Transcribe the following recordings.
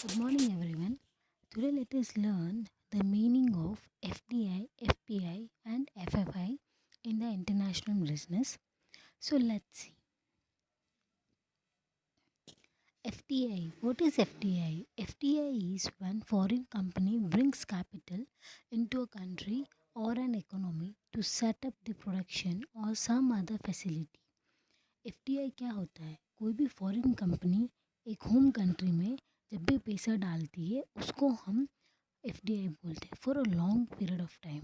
Good morning, everyone. Today, let us learn the meaning of FDI, FPI, and FFI in the international business. So, let's see. FDI. What is FDI? FDI is when foreign company brings capital into a country or an economy to set up the production or some other facility. FDI क्या होता है? कोई भी foreign company एक home country में जब भी पैसा डालती है उसको हम एफडीआई बोलते हैं for a long period of time.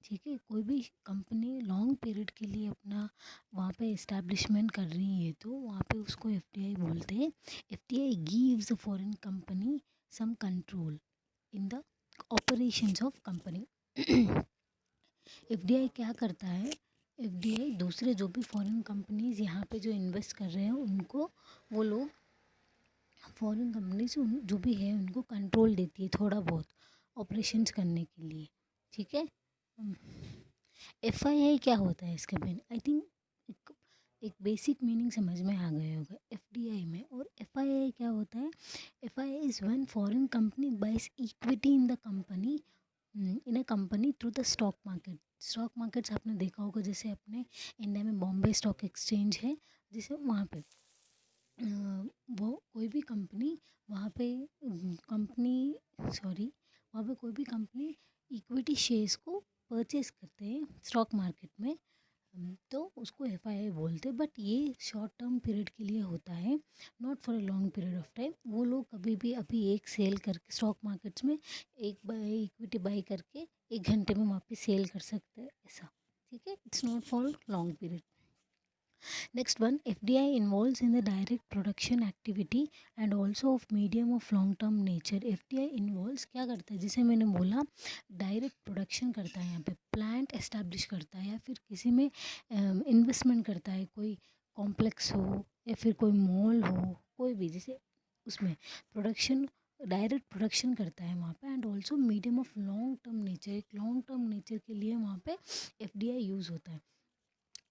ठीक है, कोई भी कंपनी लॉन्ग पीरियड के लिए अपना वहाँ पे इस्टेब्लिशमेंट कर रही है तो वहाँ पे उसको एफडीआई बोलते हैं। FDI gives a foreign company some control in the operations of company. FDI क्या करता है? एफडीआई दूसरे जो भी फॉरेन कंपनीज यहाँ पे जो इन्वेस्ट कर रहे हैं उनको, वो लोग फॉरेन कंपनीज जो भी है उनको कंट्रोल देती है थोड़ा बहुत ऑपरेशंस करने के लिए। ठीक है। एफआईआई क्या होता है इसका मेन? आई थिंक एक बेसिक मीनिंग समझ में आ गया होगा एफडीआई में। और एफआईआई क्या होता है? FII is when foreign company buys equity in the company, in a company through the stock market. Stock markets आपने देखा होगा, जैसे अपने इंडिया में बॉम्बे स्टॉक एक्सचेंज है, जैसे वहाँ पे वो कोई भी कंपनी वहाँ पे कंपनी सॉरी वहाँ पे कोई भी कंपनी इक्विटी शेयर्स को परचेज करते हैं स्टॉक मार्केट में। तो उसको एफआईआई बोलते हैं। बट ये शॉर्ट टर्म पीरियड के लिए होता है, not for a long period of time. वो लोग कभी भी अभी एक सेल करके स्टॉक मार्केट्स में एक बाय इक्विटी बाई करके 1 घंटे में वापस सेल कर सकते हैं, ऐसा। ठीक है, it's not for long period. Next one, FDI involves in the direct production activity and also of medium of long term nature. FDI involves क्या करता है? जिसे मैंने बोला डायरेक्ट प्रोडक्शन करता है, यहाँ पे प्लांट एस्टैब्लिश करता है या फिर किसी में इन्वेस्टमेंट करता है, कोई कॉम्प्लेक्स हो या फिर कोई मॉल हो, कोई भी, जैसे उसमें प्रोडक्शन, डायरेक्ट प्रोडक्शन करता है वहाँ पे। And also medium of long term nature, एक लॉन्ग टर्म नेचर के लिए वहाँ पे एफडीआई यूज़ होता है।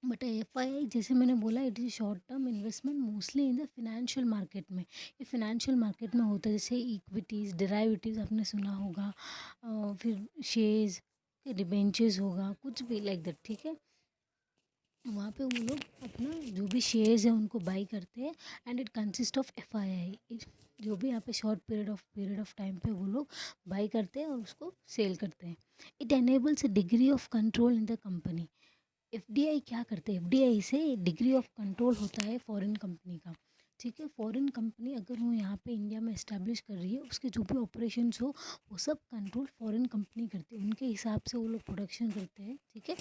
बट एफआईआई, जैसे मैंने बोला, it is short term investment mostly in the financial market में। ये फिनेंशियल मार्केट में होता है, जैसे इक्विटीज़, डेराइवेटिव्स आपने सुना होगा, फिर शेयर्स, डिबेंचर्स होगा, कुछ भी लाइक दैट। ठीक है, वहाँ पे वो लोग अपना जो भी शेयर्स है उनको बाई करते हैं। And it consist of FII, जो भी यहाँ पे शॉर्ट पीरियड ऑफ टाइम पे वो लोग बाई करते हैं और उसको सेल करते हैं। It enables a degree of control in the company. FDI क्या करते हैं? एफडीआई से डिग्री ऑफ कंट्रोल होता है फॉरेन कंपनी का। ठीक है, फॉरेन कंपनी अगर वो यहाँ पे इंडिया में इस्टेब्लिश कर रही है, उसके जो भी ऑपरेशंस हो वो सब कंट्रोल फॉरेन कंपनी करती है, उनके हिसाब से वो लोग प्रोडक्शन करते हैं। ठीक है,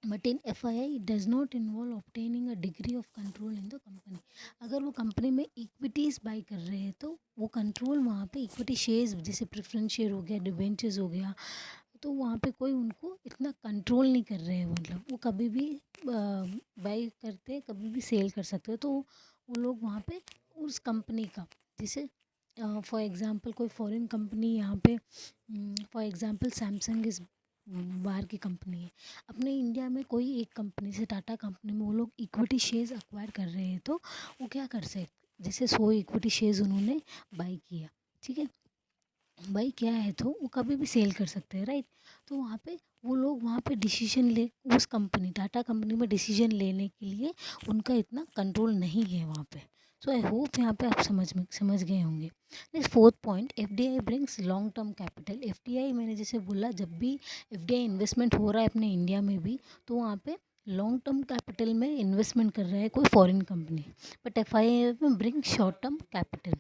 but in FII it does not involve obtaining a degree of control in the company. अगर वो कंपनी में इक्विटीज़ बाई कर रहे हैं तो वो कंट्रोल वहाँ पे इक्विटी शेयर्स, जैसे प्रेफरेंस शेयर हो गया, डिबेंचर्स हो गया, तो वहाँ पे कोई उनको इतना कंट्रोल नहीं कर रहे हैं। मतलब वो कभी भी बाई करते, कभी भी सेल कर सकते हैं। तो वो लोग वहाँ पे उस कंपनी का, जैसे फॉर एग्ज़ाम्पल कोई फॉरेन कंपनी यहाँ पे, फॉर एग्ज़ाम्पल सैमसंग इस बाहर की कंपनी है, अपने इंडिया में कोई एक कंपनी से, टाटा कंपनी में वो लोग इक्विटी शेयर्स अक्वायर कर रहे हैं, तो वो क्या कर सकते, जैसे 100 इक्विटी शेयर्स उन्होंने बाई किया। ठीक है, भाई क्या है, तो वो कभी भी सेल कर सकते हैं, राइट। तो वहाँ पे वो लोग वहाँ पे डिसीजन ले, उस कंपनी टाटा कंपनी में डिसीजन लेने के लिए उनका इतना कंट्रोल नहीं है वहाँ पे। सो आई होप यहाँ पे आप समझ गए होंगे। Next fourth point, FDI brings long term capital. FDI, मैंने जैसे बोला, जब भी एफडीआई इन्वेस्टमेंट हो रहा है अपने इंडिया में भी, तो वहाँ पे लॉन्ग टर्म कैपिटल में इन्वेस्टमेंट कर रहा है कोई फॉरेन कंपनी। बट एफआईआई में bring short term capital.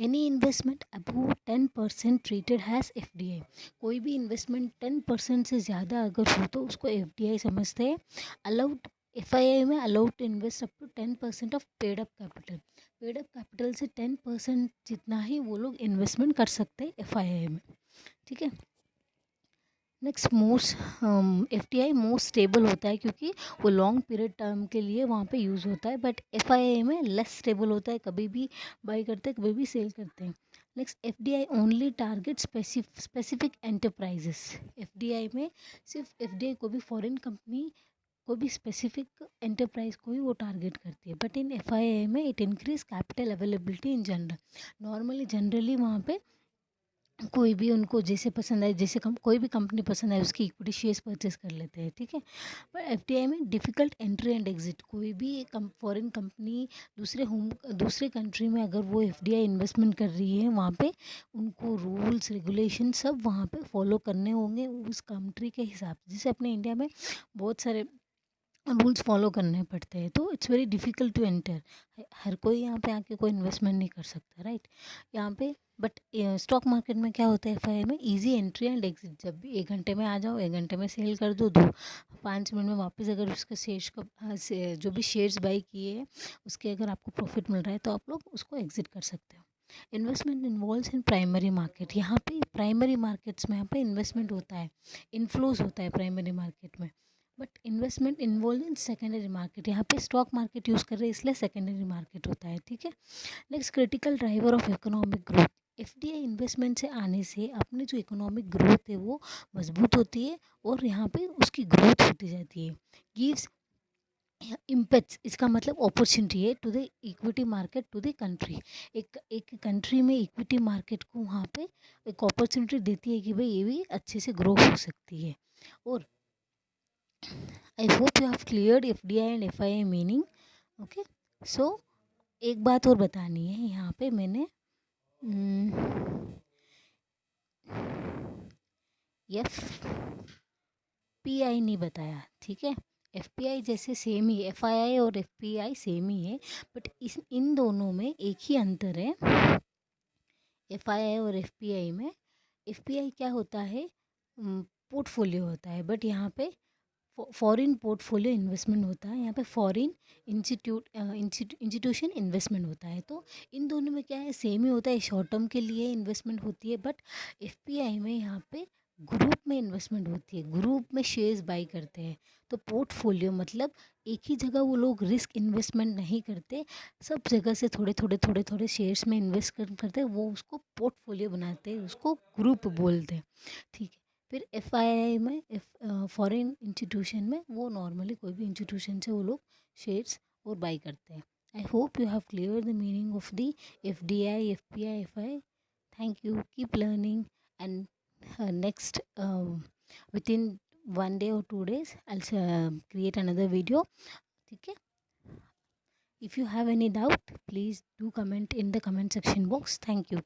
Any investment above 10% treated has FDI. कोई भी इन्वेस्टमेंट 10% से ज़्यादा अगर हो तो उसको एफडीआई समझते हैं। अलाउड, एफआईआई में allowed to invest up to 10% of paid up capital. Paid up capital से 10% जितना ही वो लोग इन्वेस्टमेंट कर सकते हैं एफआईआई में। ठीक है, next, most FDI most stable होता है क्योंकि वो लॉन्ग पीरियड टर्म के लिए वहाँ पे यूज़ होता है। बट एफआईआई में लेस स्टेबल होता है, कभी भी बाई करते हैं, कभी भी सेल करते हैं। Next, FDI only target specific enterprises. FDI में सिर्फ एफडीआई को भी फॉरेन कंपनी कोई भी स्पेसिफिक एंटरप्राइज को ही वो टारगेट करती है। बट इन एफआईआई में it increase capital availability in general. Normally generally वहाँ पे कोई भी उनको जैसे पसंद आए, जैसे कोई भी कंपनी पसंद आए उसकी इक्विटी शेयर्स परचेस कर लेते हैं, ठीक है। पर एफडीआई में डिफ़िकल्ट एंट्री एंड एग्जिट। कोई भी फॉरेन कंपनी दूसरे कंट्री में अगर वो एफडीआई इन्वेस्टमेंट कर रही है, वहाँ पे उनको रूल्स रेगुलेशन सब वहाँ पे फॉलो करने होंगे उस कंट्री के हिसाब से। जैसे अपने इंडिया में बहुत सारे रूल्स फॉलो करने पड़ते हैं, तो it's very difficult to enter. हर कोई यहाँ पे आके कोई इन्वेस्टमेंट नहीं कर सकता, राइट। यहाँ पे बट स्टॉक मार्केट में क्या होता है, एफआईआई में इजी एंट्री एंड एग्जिट। जब भी 1 घंटे में आ जाओ, 1 घंटे में सेल कर दो, 5 मिनट में वापस अगर उसका शेयर्स का जो भी शेयर्स बाई किए हैं उसके अगर आपको प्रॉफिट मिल रहा है तो आप लोग उसको एग्जिट कर सकते हो। Investment involves in primary market. यहाँ पे प्राइमरी मार्केट्स में यहाँ पे इन्वेस्टमेंट होता है, इन्फ्लोज होता है प्राइमरी मार्केट में। But investment involve in secondary market. यहाँ पे स्टॉक मार्केट यूज़ कर रहे हैं इसलिए सेकेंडरी मार्केट होता है, ठीक है। Next, critical driver of economic growth. FDI investment से आने से अपनी जो इकोनॉमिक ग्रोथ है वो मजबूत होती है और यहाँ पे उसकी ग्रोथ होती जाती है। गिव्स इम्पेक्ट्स, इसका मतलब अपॉर्चुनिटी है to the equity market to the country. एक कंट्री में इक्विटी मार्केट को वहाँ पे एक अपॉर्चुनिटी देती है कि भाई ये भी अच्छे से ग्रो हो सकती है। और I hope you have cleared FDI and FII meaning. Okay, so एक बात और बतानी है यहाँ पे, मैंने एफ पी आई नहीं बताया, ठीक है। एफ पी आई जैसे सेम ही, एफ आई आई और एफ पी आई सेम ही है, बट इन दोनों में एक ही अंतर है। एफ आई आई और एफ पी आई में, एफ पी आई क्या होता है, पोर्टफोलियो होता है, बट यहाँ पे फॉरेन पोर्टफोलियो इन्वेस्टमेंट होता है। यहाँ पे फॉरेन इंस्टीट्यूशन इन्वेस्टमेंट होता है। तो इन दोनों में क्या है, सेम ही होता है, शॉर्ट टर्म के लिए इन्वेस्टमेंट होती है। बट एफपीआई में यहाँ पे ग्रुप में इन्वेस्टमेंट होती है, ग्रुप में शेयर्स बाई करते हैं। तो पोर्टफोलियो मतलब एक ही जगह वो लोग रिस्क इन्वेस्टमेंट नहीं करते, सब जगह से थोड़े थोड़े थोड़े थोड़े शेयर्स में इन्वेस्ट करते हैं, वो उसको पोर्टफोलियो बनाते हैं, उसको ग्रुप बोलते हैं, ठीक है। फिर एफ आई आई में, फॉरेन इंस्टीट्यूशन में, वो नॉर्मली कोई भी इंस्टीट्यूशन से वो लोग शेयर्स और बाई करते हैं। आई hope you have clear the meaning of the F D I, F P I, F I. Thank you, keep learning, and next within 1 day or 2 days I'll create another video, ठीक है। If you have any doubt, please do comment in the comment section box. Thank you.